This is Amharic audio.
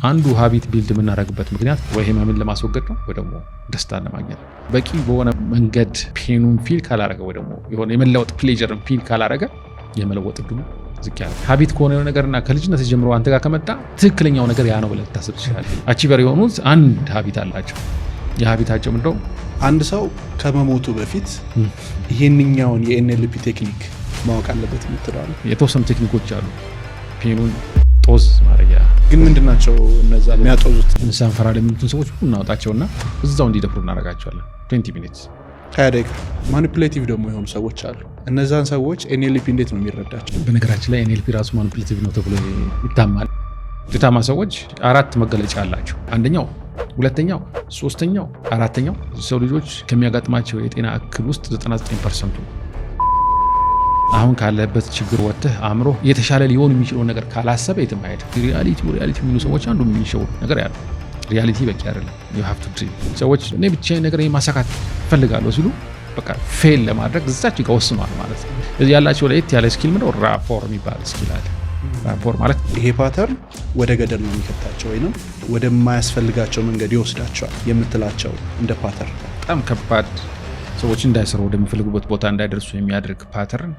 አንዱ ሀቢት ቢልድ የምናደርግበት ምክንያት ወይ ህመምን ለማስወገድ ነው ወይ ደግሞ ደስታን ለማግኘት ነው። በቂ በሆነ መንገድ ፔኑን ፊል ካላረገ ወይ ደግሞ የሆነ የመለወጥ ፕሌጀርን ፊል ካላረገ የመለወጥ እድሉ ዝቅ ያለ ሀቢት ከሆነ ነገርና ከልጅነት ጀምሮ አንተ ጋር ከመጣ ትክክለኛው ነገር ያ ነው ብለህ ታስብ ትችላለህ። አቺቨር የሆኑት አንድ ሀቢት አላቸው። የሀቢታቸው ምንድነው? አንድ ሰው ከመሞቱ በፊት ይሄንኛውን የኤንኤልፒ ቴክኒክ ማወቅ አለበት የምትለው የተወሰኑ ቴክኒኮች አሉ። ፔኑን ጦዝ ማረጊያ ግን ምንድናቸው እነዛ የሚያጦዙት? እንሳን ፈራ ለሚሉትን ሰዎች ሁሉ እናወጣቸውና እዛው እንዲደፍሩ እናደርጋቸዋለን። 20 ሚኒትስ 20 ደቂቃ። ማኒፑሌቲቭ ደግሞ የሆኑ ሰዎች አሉ። እነዛን ሰዎች ኤንኤልፒ እንዴት ነው የሚረዳቸው? በነገራችን ላይ ኤንኤልፒ ራሱ ማኒፑሌቲቭ ነው ተብሎ ይታማል። ውጤታማ ሰዎች 4 መገለጫ አላቸው። አንደኛው፣ ሁለተኛው፣ ሶስተኛው፣ አራተኛው ሰው ልጆች ከሚያጋጥማቸው የጤና እክል ውስጥ 99% አሁን ካለበት ችግር ወጥተህ አእምሮ የተሻለ ሊሆን የሚችለውን ነገር ካላሰበ የትም አይሄድም። ሪያሊቲ የሚሉ ሰዎች አንዱ የሚሸውዱ ነገር ያለው ሪያሊቲ በቂ አይደለም። you have to dream። ሰዎች እኔ ብቻዬን ነገር ማሳካት ፈልጋለሁ ሲሉ በቃ ፌል ለማድረግ እዛች ጋር ወስኗል ማለት ነው። እዚህ ያላቸው ለየት ያለ ስኪል ምንድነው? ራፖር የሚባል ስኪል አለ። ራፖር ማለት ይሄ ፓተርን ወደ ገደል ነው የሚከታቸው ወይንም ወደማያስፈልጋቸው መንገድ ይወስዳቸዋል የምትላቸው እንደ ፓተርን በጣም ከባድ ሰዎች እንዳይሰሩ ወደሚፈልጉበት ቦታ እንዳይደርሱ የሚያደርግ ፓተርን